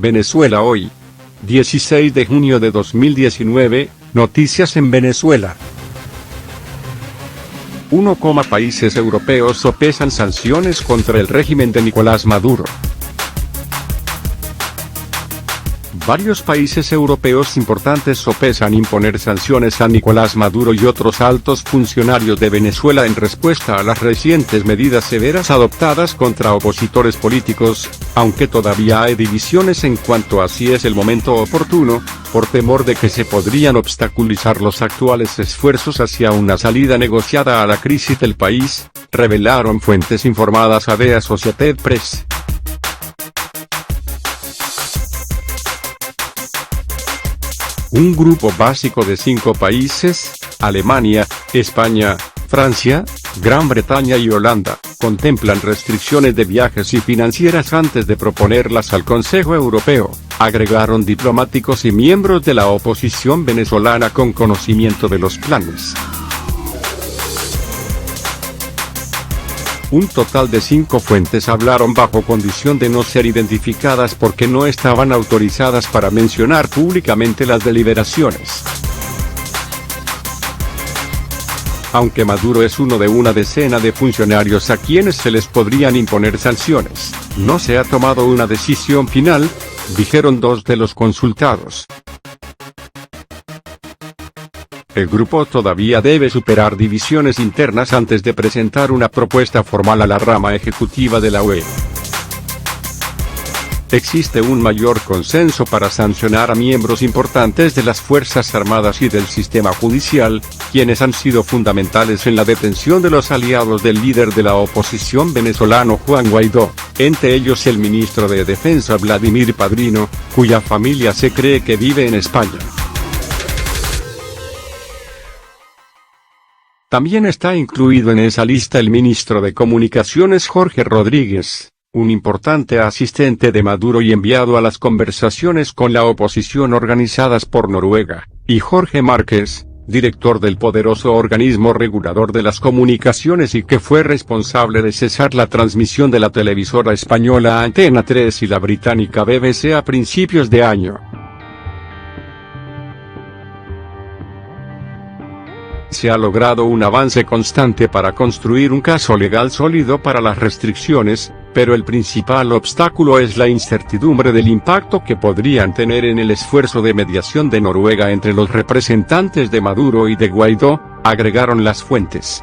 Venezuela hoy. 16 de junio de 2019, noticias en Venezuela. 1. Países europeos sopesan sanciones contra el régimen de Nicolás Maduro. Varios países europeos importantes sopesan imponer sanciones a Nicolás Maduro y otros altos funcionarios de Venezuela en respuesta a las recientes medidas severas adoptadas contra opositores políticos, aunque todavía hay divisiones en cuanto a si es el momento oportuno, por temor de que se podrían obstaculizar los actuales esfuerzos hacia una salida negociada a la crisis del país, revelaron fuentes informadas a The Associated Press. Un grupo básico de 5 países, Alemania, España, Francia, Gran Bretaña y Holanda, contemplan restricciones de viajes y financieras antes de proponerlas al Consejo Europeo, agregaron diplomáticos y miembros de la oposición venezolana con conocimiento de los planes. Un total de 5 fuentes hablaron bajo condición de no ser identificadas porque no estaban autorizadas para mencionar públicamente las deliberaciones. Aunque Maduro es uno de una decena de funcionarios a quienes se les podrían imponer sanciones, no se ha tomado una decisión final, dijeron 2 de los consultados. El grupo todavía debe superar divisiones internas antes de presentar una propuesta formal a la rama ejecutiva de la UE. Existe un mayor consenso para sancionar a miembros importantes de las Fuerzas Armadas y del sistema judicial, quienes han sido fundamentales en la detención de los aliados del líder de la oposición venezolano Juan Guaidó, entre ellos el ministro de Defensa Vladimir Padrino, cuya familia se cree que vive en España. También está incluido en esa lista el ministro de Comunicaciones Jorge Rodríguez, un importante asistente de Maduro y enviado a las conversaciones con la oposición organizadas por Noruega, y Jorge Márquez, director del poderoso organismo regulador de las comunicaciones y que fue responsable de cesar la transmisión de la televisora española Antena 3 y la británica BBC a principios de año. Se ha logrado un avance constante para construir un caso legal sólido para las restricciones, pero el principal obstáculo es la incertidumbre del impacto que podrían tener en el esfuerzo de mediación de Noruega entre los representantes de Maduro y de Guaidó, agregaron las fuentes.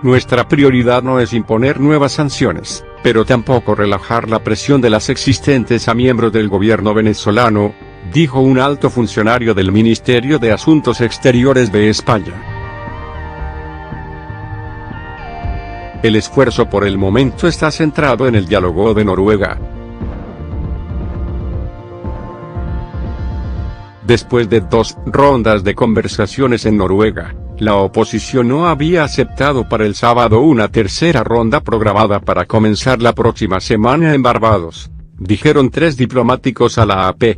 Nuestra prioridad no es imponer nuevas sanciones, pero tampoco relajar la presión de las existentes a miembros del gobierno venezolano, dijo un alto funcionario del Ministerio de Asuntos Exteriores de España. El esfuerzo por el momento está centrado en el diálogo de Noruega. Después de 2 rondas de conversaciones en Noruega, la oposición no había aceptado para el sábado una tercera ronda programada para comenzar la próxima semana en Barbados, dijeron 3 diplomáticos a la AP.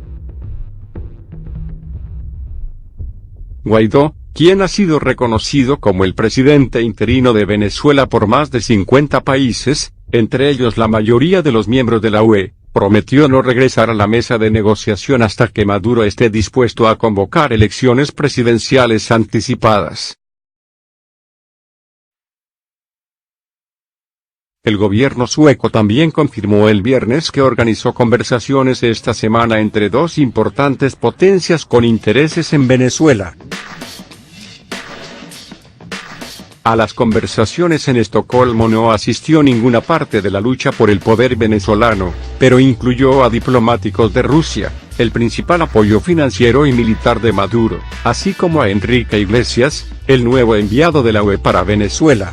Guaidó, quien ha sido reconocido como el presidente interino de Venezuela por más de 50 países, entre ellos la mayoría de los miembros de la UE, prometió no regresar a la mesa de negociación hasta que Maduro esté dispuesto a convocar elecciones presidenciales anticipadas. El gobierno sueco también confirmó el viernes que organizó conversaciones esta semana entre 2 importantes potencias con intereses en Venezuela. A las conversaciones en Estocolmo no asistió ninguna parte de la lucha por el poder venezolano, pero incluyó a diplomáticos de Rusia, el principal apoyo financiero y militar de Maduro, así como a Enrique Iglesias, el nuevo enviado de la UE para Venezuela.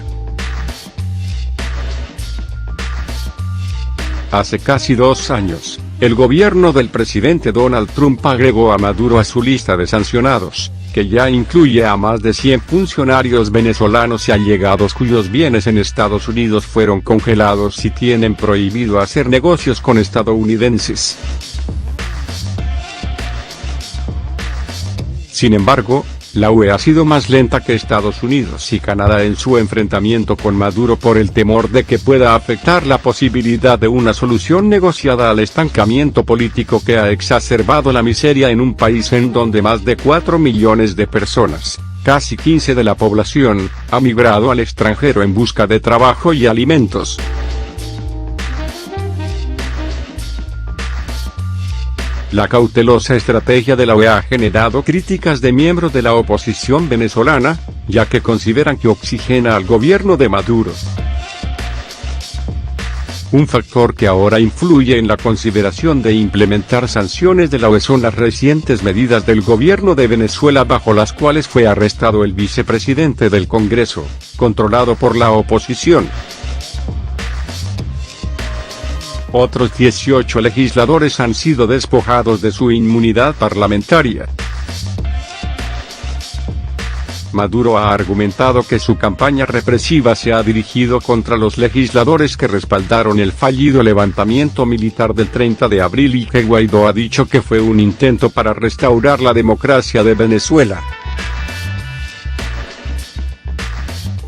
Hace casi 2 años, el gobierno del presidente Donald Trump agregó a Maduro a su lista de sancionados, que ya incluye a más de 100 funcionarios venezolanos y allegados cuyos bienes en Estados Unidos fueron congelados y tienen prohibido hacer negocios con estadounidenses. Sin embargo, La UE ha sido más lenta que Estados Unidos y Canadá en su enfrentamiento con Maduro por el temor de que pueda afectar la posibilidad de una solución negociada al estancamiento político que ha exacerbado la miseria en un país en donde más de 4 millones de personas, casi 15% de la población, ha migrado al extranjero en busca de trabajo y alimentos. La cautelosa estrategia de la UE ha generado críticas de miembros de la oposición venezolana, ya que consideran que oxigena al gobierno de Maduro. Un factor que ahora influye en la consideración de implementar sanciones de la UE son las recientes medidas del gobierno de Venezuela bajo las cuales fue arrestado el vicepresidente del Congreso, controlado por la oposición. Otros 18 legisladores han sido despojados de su inmunidad parlamentaria. Maduro ha argumentado que su campaña represiva se ha dirigido contra los legisladores que respaldaron el fallido levantamiento militar del 30 de abril y que Guaidó ha dicho que fue un intento para restaurar la democracia de Venezuela.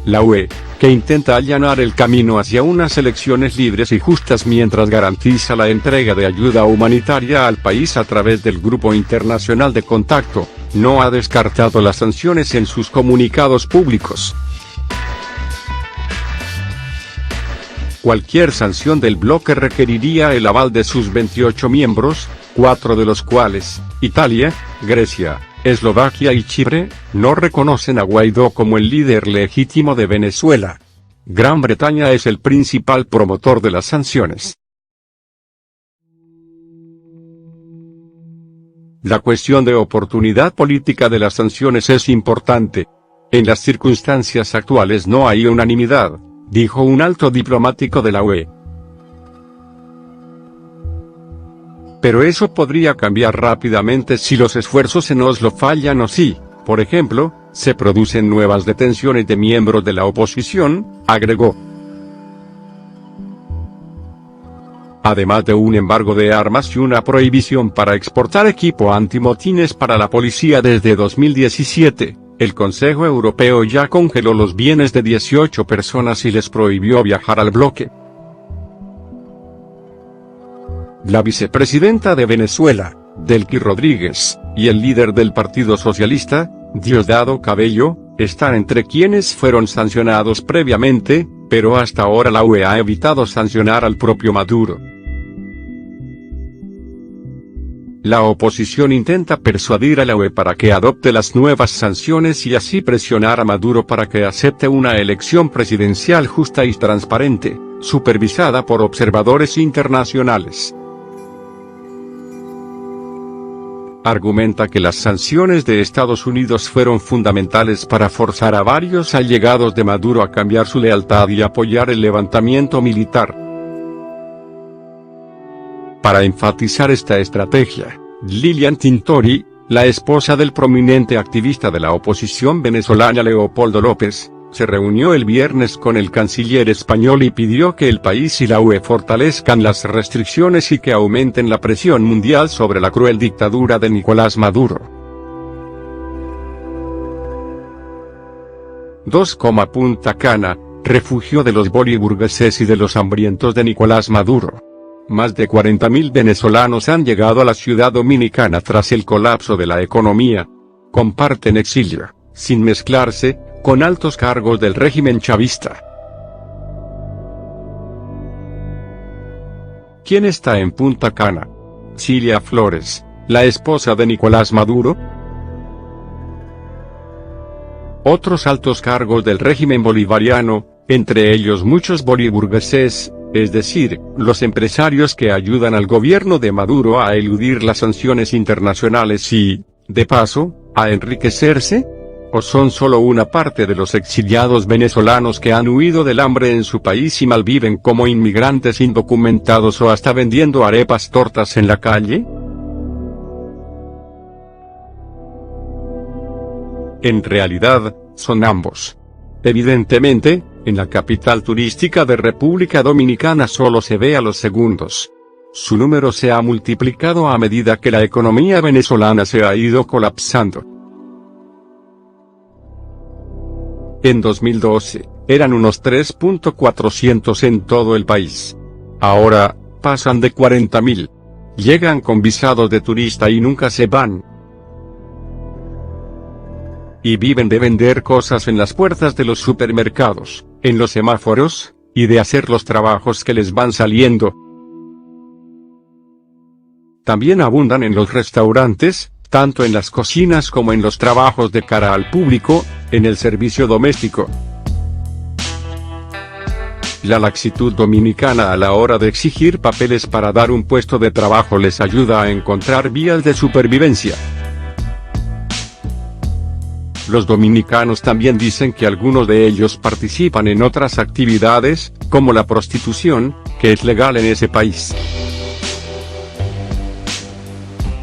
La UE, que intenta allanar el camino hacia unas elecciones libres y justas mientras garantiza la entrega de ayuda humanitaria al país a través del Grupo Internacional de Contacto, no ha descartado las sanciones en sus comunicados públicos. Cualquier sanción del bloque requeriría el aval de sus 28 miembros, 4 de los cuales, Italia, Grecia, Eslovaquia y Chipre, no reconocen a Guaidó como el líder legítimo de Venezuela. Gran Bretaña es el principal promotor de las sanciones. La cuestión de oportunidad política de las sanciones es importante. En las circunstancias actuales no hay unanimidad, dijo un alto diplomático de la UE. Pero eso podría cambiar rápidamente si los esfuerzos en Oslo fallan o si, por ejemplo, se producen nuevas detenciones de miembros de la oposición, agregó. Además de un embargo de armas y una prohibición para exportar equipo antimotines para la policía desde 2017, el Consejo Europeo ya congeló los bienes de 18 personas y les prohibió viajar al bloque. La vicepresidenta de Venezuela, Delcy Rodríguez, y el líder del Partido Socialista, Diosdado Cabello, están entre quienes fueron sancionados previamente, pero hasta ahora la UE ha evitado sancionar al propio Maduro. La oposición intenta persuadir a la UE para que adopte las nuevas sanciones y así presionar a Maduro para que acepte una elección presidencial justa y transparente, supervisada por observadores internacionales. Argumenta que las sanciones de Estados Unidos fueron fundamentales para forzar a varios allegados de Maduro a cambiar su lealtad y apoyar el levantamiento militar. Para enfatizar esta estrategia, Lilian Tintori, la esposa del prominente activista de la oposición venezolana Leopoldo López, se reunió el viernes con el canciller español y pidió que el país y la UE fortalezcan las restricciones y que aumenten la presión mundial sobre la cruel dictadura de Nicolás Maduro. Punta Cana, refugio de los boliburgueses y de los hambrientos de Nicolás Maduro. Más de 40.000 venezolanos han llegado a la ciudad dominicana tras el colapso de la economía. Comparten exilio, sin mezclarse, con altos cargos del régimen chavista. ¿Quién está en Punta Cana? Cilia Flores, la esposa de Nicolás Maduro. Otros altos cargos del régimen bolivariano, entre ellos muchos boliburgueses, es decir, los empresarios que ayudan al gobierno de Maduro a eludir las sanciones internacionales y, de paso, a enriquecerse. ¿O son solo una parte de los exiliados venezolanos que han huido del hambre en su país y malviven como inmigrantes indocumentados o hasta vendiendo arepas tortas en la calle? En realidad, son ambos. Evidentemente, en la capital turística de República Dominicana solo se ve a los segundos. Su número se ha multiplicado a medida que la economía venezolana se ha ido colapsando. En 2012, eran unos 3.400 en todo el país. Ahora, pasan de 40.000. Llegan con visado de turista y nunca se van. Y viven de vender cosas en las puertas de los supermercados, en los semáforos, y de hacer los trabajos que les van saliendo. También abundan en los restaurantes, tanto en las cocinas como en los trabajos de cara al público, en el servicio doméstico. La laxitud dominicana a la hora de exigir papeles para dar un puesto de trabajo les ayuda a encontrar vías de supervivencia. Los dominicanos también dicen que algunos de ellos participan en otras actividades, como la prostitución, que es legal en ese país.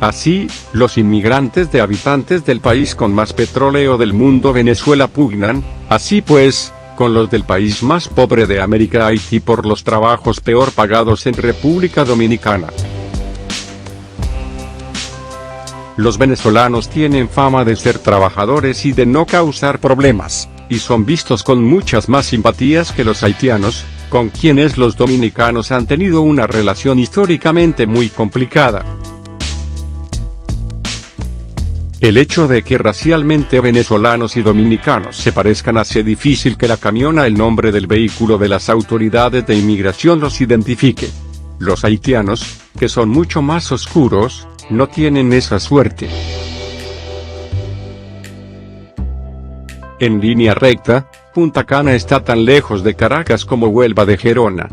Así, los inmigrantes de habitantes del país con más petróleo del mundo, Venezuela, pugnan, así pues, con los del país más pobre de América, Haití, por los trabajos peor pagados en República Dominicana. Los venezolanos tienen fama de ser trabajadores y de no causar problemas, y son vistos con muchas más simpatías que los haitianos, con quienes los dominicanos han tenido una relación históricamente muy complicada. El hecho de que racialmente venezolanos y dominicanos se parezcan hace difícil que la camiona el nombre del vehículo de las autoridades de inmigración los identifique. Los haitianos, que son mucho más oscuros, no tienen esa suerte. En línea recta, Punta Cana está tan lejos de Caracas como Huelva de Gerona.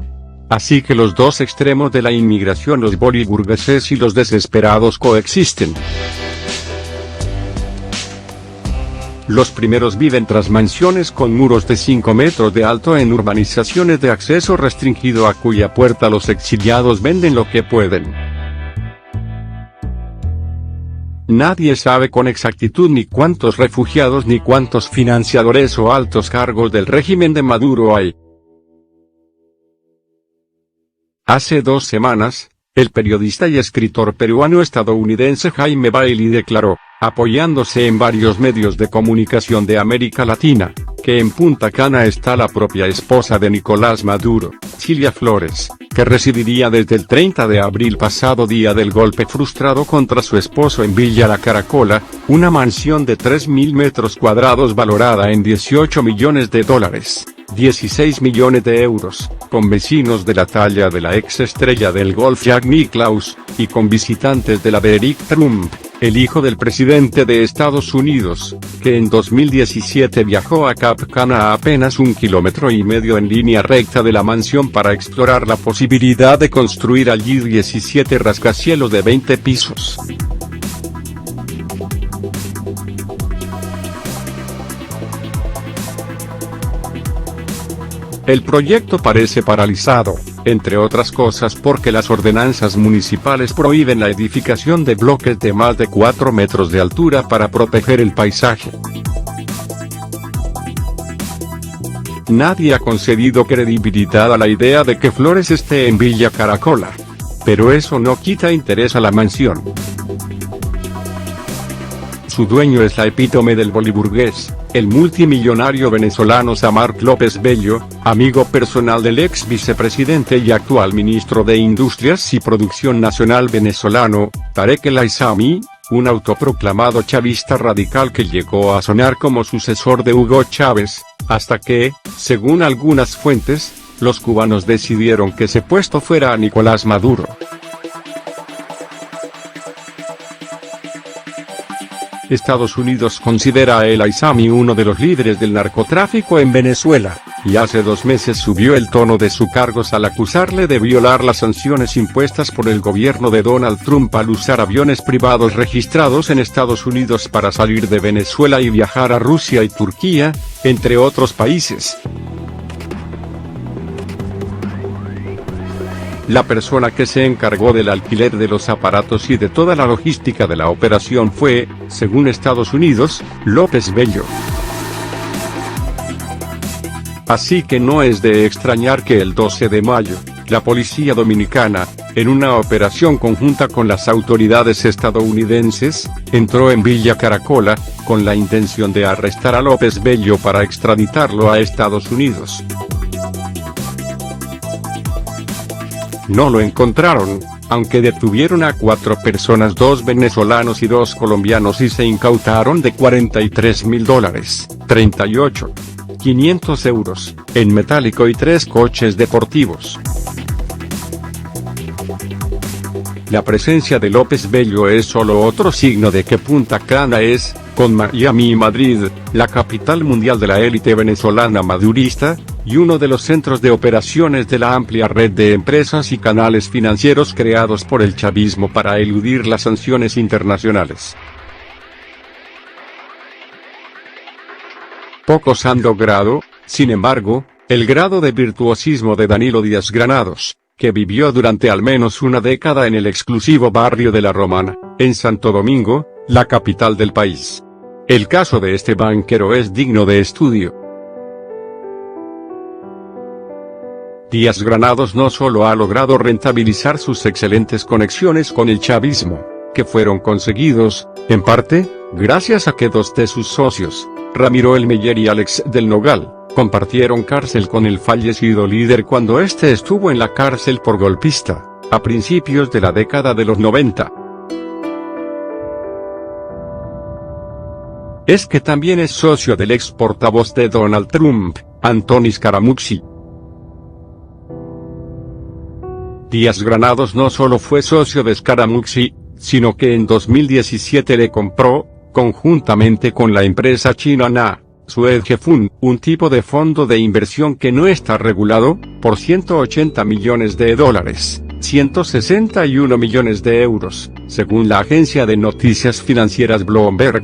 Así que los dos extremos de la inmigración, los boliburgueses y los desesperados, coexisten. Los primeros viven tras mansiones con muros de 5 metros de alto en urbanizaciones de acceso restringido a cuya puerta los exiliados venden lo que pueden. Nadie sabe con exactitud ni cuántos refugiados ni cuántos financiadores o altos cargos del régimen de Maduro hay. Hace 2 semanas, el periodista y escritor peruano-estadounidense Jaime Bailey declaró, apoyándose en varios medios de comunicación de América Latina, que en Punta Cana está la propia esposa de Nicolás Maduro, Cilia Flores, que residiría desde el 30 de abril pasado, día del golpe frustrado contra su esposo en Villa La Caracola, una mansión de 3.000 metros cuadrados valorada en $18 millones, 16 millones de euros, con vecinos de la talla de la ex estrella del golf Jack Nicklaus, y con visitantes de la de Eric Trump, el hijo del presidente de Estados Unidos, que en 2017 viajó a Cap Cana a apenas 1,5 kilómetros en línea recta de la mansión para explorar la posibilidad de construir allí 17 rascacielos de 20 pisos. El proyecto parece paralizado, entre otras cosas porque las ordenanzas municipales prohíben la edificación de bloques de más de 4 metros de altura para proteger el paisaje. Nadie ha concedido credibilidad a la idea de que Flores esté en Villa Caracola. Pero eso no quita interés a la mansión. Su dueño es la epítome del boliburgués, el multimillonario venezolano Samark López Bello, amigo personal del ex vicepresidente y actual ministro de Industrias y Producción Nacional venezolano, Tarek El Aissami, un autoproclamado chavista radical que llegó a sonar como sucesor de Hugo Chávez, hasta que, según algunas fuentes, los cubanos decidieron que ese puesto fuera a Nicolás Maduro. Estados Unidos considera a El Aissami uno de los líderes del narcotráfico en Venezuela, y hace 2 meses subió el tono de sus cargos al acusarle de violar las sanciones impuestas por el gobierno de Donald Trump al usar aviones privados registrados en Estados Unidos para salir de Venezuela y viajar a Rusia y Turquía, entre otros países. La persona que se encargó del alquiler de los aparatos y de toda la logística de la operación fue, según Estados Unidos, López Bello. Así que no es de extrañar que el 12 de mayo, La policía dominicana, en una operación conjunta con las autoridades estadounidenses, entró en Villa Caracola, con la intención de arrestar a López Bello para extraditarlo a Estados Unidos. No lo encontraron, aunque detuvieron a 4 personas, 2 venezolanos y 2 colombianos, y se incautaron de $43.000, 38.500 euros, en metálico y 3 coches deportivos. La presencia de López Bello es solo otro signo de que Punta Cana es, con Miami y Madrid, la capital mundial de la élite venezolana madurista, y uno de los centros de operaciones de la amplia red de empresas y canales financieros creados por el chavismo para eludir las sanciones internacionales. Pocos han logrado, sin embargo, el grado de virtuosismo de Danilo Díaz Granados, que vivió durante al menos una década en el exclusivo barrio de La Romana, en Santo Domingo, la capital del país. El caso de este banquero es digno de estudio. Díaz Granados no solo ha logrado rentabilizar sus excelentes conexiones con el chavismo, que fueron conseguidos, en parte, gracias a que 2 de sus socios, Ramiro El Meyer y Alex del Nogal, compartieron cárcel con el fallecido líder cuando este estuvo en la cárcel por golpista, a principios de la década de los 90. Es que también es socio del ex portavoz de Donald Trump, Anthony Scaramucci. Díaz Granados no solo fue socio de Scaramucci, sino que en 2017 le compró, conjuntamente con la empresa china Na, su Hedge Fund, un tipo de fondo de inversión que no está regulado, por $180 millones, 161 millones de euros, según la agencia de noticias financieras Bloomberg.